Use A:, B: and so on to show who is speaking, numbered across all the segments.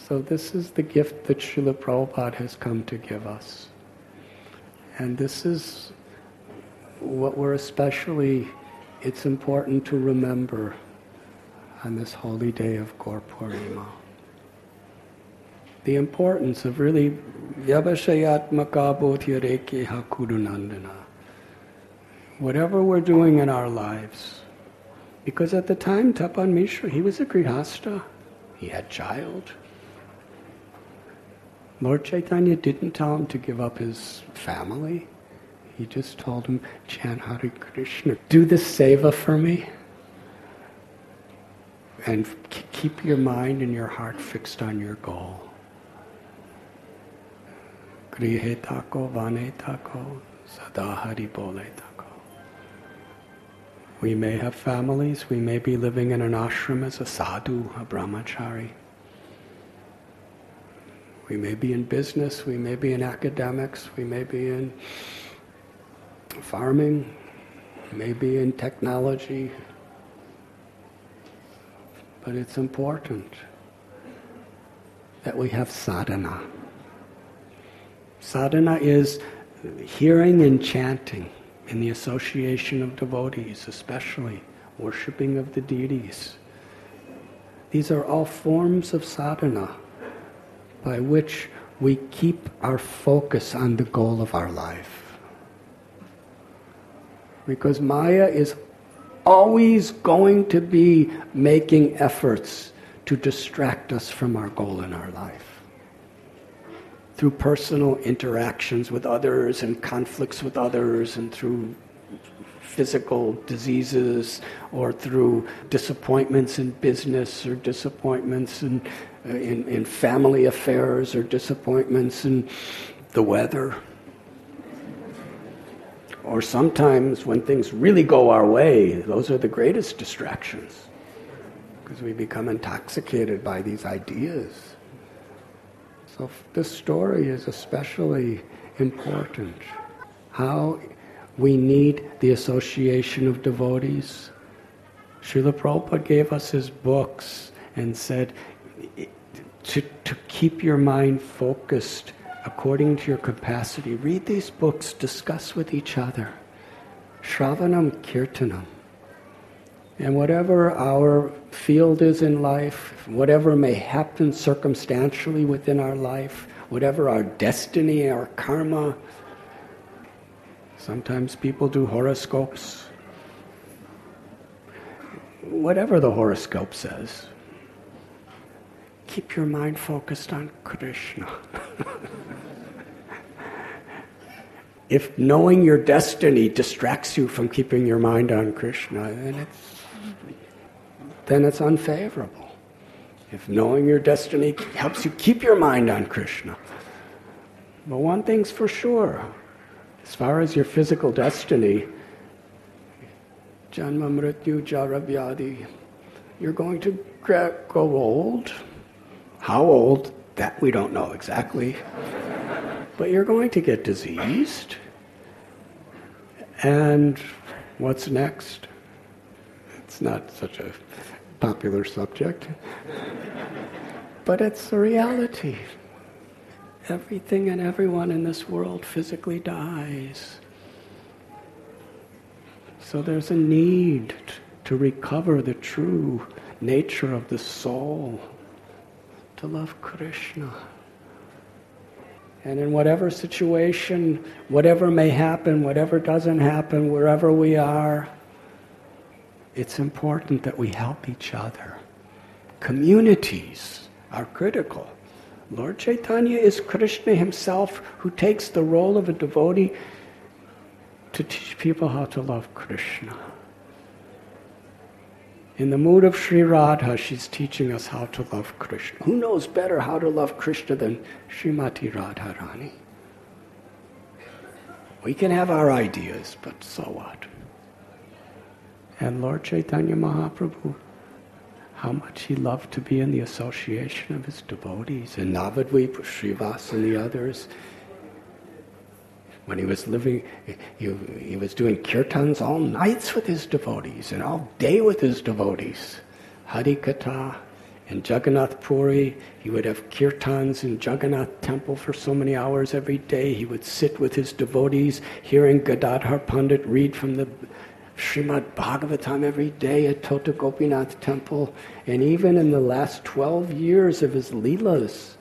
A: So this is the gift that Srila Prabhupada has come to give us. And this is what it's important to remember on this holy day of Gaur Purnima. The importance of really Vyabhashayatmaka bodhyarekeha kudunandana. Whatever we're doing in our lives. Because at the time, Tapan Mishra, he was a grihastha. He had child. Lord Chaitanya didn't tell him to give up his family. He just told him, chant Hare Krishna. Do this seva for me. And keep your mind and your heart fixed on your goal. Grihe tako, vane tako, sada hari bole tako. We may have families, we may be living in an ashram as a sadhu, a brahmachari. We may be in business, we may be in academics, we may be in farming, we may be in technology. But it's important that we have sadhana. Sadhana is hearing and chanting in the association of devotees, especially worshipping of the deities. These are all forms of sadhana by which we keep our focus on the goal of our life. Because Maya is always going to be making efforts to distract us from our goal in our life. Through personal interactions with others and conflicts with others, and through physical diseases, or through disappointments in business, or disappointments in family affairs, or disappointments in the weather. Or sometimes when things really go our way, those are the greatest distractions, because we become intoxicated by these ideas. So this story is especially important. How we need the association of devotees. Srila Prabhupada gave us his books and said to keep your mind focused according to your capacity. Read these books, discuss with each other. Shravanam Kirtanam. And whatever our field is in life, whatever may happen circumstantially within our life, whatever our destiny, our karma. Sometimes people do horoscopes. Whatever the horoscope says, keep your mind focused on Krishna. If knowing your destiny distracts you from keeping your mind on Krishna, then it's unfavorable. If knowing your destiny helps you keep your mind on Krishna. But one thing's for sure, as far as your physical destiny, Janma Mrityu Jara Vyadi, you're going to grow old. How old? That we don't know exactly. But you're going to get diseased. And what's next? It's not such a popular subject. But it's the reality. Everything and everyone in this world physically dies. So there's a need to recover the true nature of the soul, to love Krishna. And in whatever situation, whatever may happen, whatever doesn't happen, wherever we are, it's important that we help each other. Communities are critical. Lord Chaitanya is Krishna himself, who takes the role of a devotee to teach people how to love Krishna. In the mood of Sri Radha, she's teaching us how to love Krishna. Who knows better how to love Krishna than Srimati Radharani? We can have our ideas, but so what? And Lord Chaitanya Mahaprabhu, how much he loved to be in the association of his devotees. In Navadvip, Srivas and the others, when he was living, he was doing kirtans all nights with his devotees and all day with his devotees. Harikatha, In Jagannath Puri, he would have kirtans in Jagannath temple for so many hours every day. He would sit with his devotees, hearing Gadadhar Pandit read from the Srimad Bhagavatam every day at Tota Gopinath temple. And even in the last 12 years of his Leelas,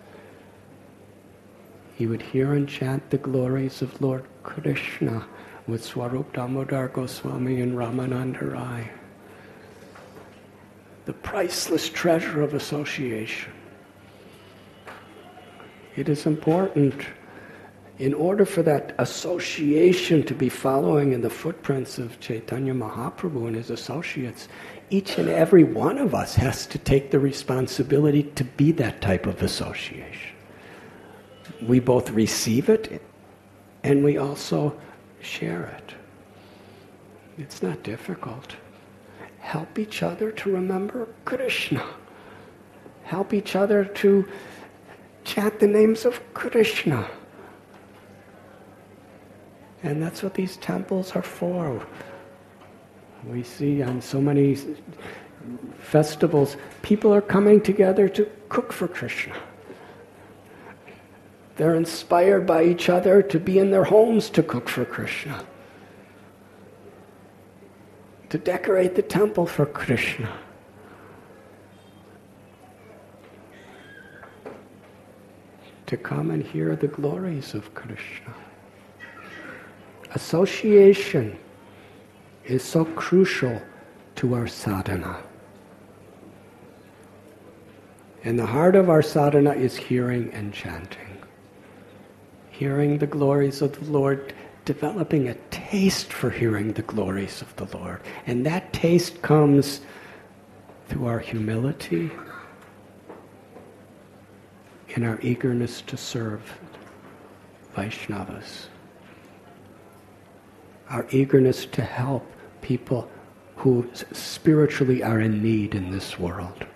A: he would hear and chant the glories of Lord Krishna with Swarup Damodar Goswami and Ramananda Rai. The priceless treasure of association. It is important, in order for that association to be following in the footprints of Chaitanya Mahaprabhu and his associates, each and every one of us has to take the responsibility to be that type of association. We both receive it and we also share it. It's not difficult. Help each other to remember Krishna. Help each other to chant the names of Krishna. And that's what these temples are for. We see on so many festivals, people are coming together to cook for Krishna. They're inspired by each other to be in their homes to cook for Krishna. To decorate the temple for Krishna. To come and hear the glories of Krishna. Association is so crucial to our sadhana. And the heart of our sadhana is hearing and chanting. Hearing the glories of the Lord, developing a taste for hearing the glories of the Lord. And that taste comes through our humility and our eagerness to serve vaishnavas. Our eagerness to help people who spiritually are in need in this world.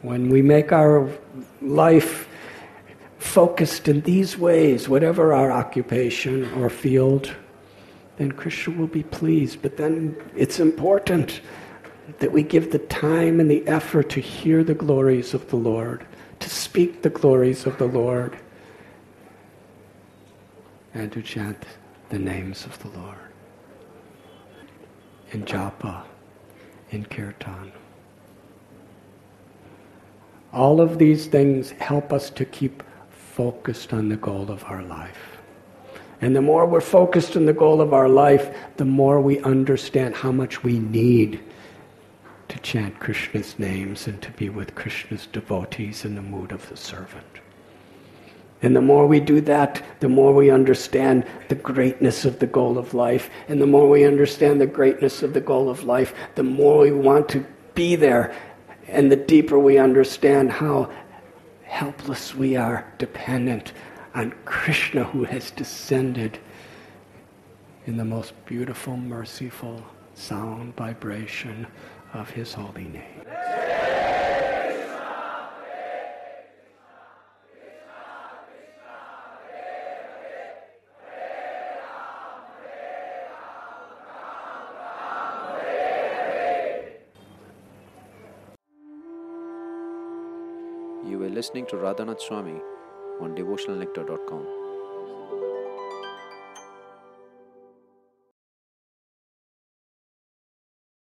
A: When we make our life focused in these ways, whatever our occupation or field, then Krishna will be pleased. But then it's important that we give the time and the effort to hear the glories of the Lord, to speak the glories of the Lord, and to chant the names of the Lord. In japa, in kirtan. All of these things help us to keep focused on the goal of our life. And the more we're focused on the goal of our life, the more we understand how much we need to chant Krishna's names and to be with Krishna's devotees in the mood of the servant. And the more we do that, the more we understand the greatness of the goal of life. And the more we understand the greatness of the goal of life, the more we want to be there. And the deeper we understand how helpless we are, dependent on Krishna, who has descended in the most beautiful, merciful sound vibration of his holy name.
B: You were listening to Radhanath Swami on devotionalnectar.com.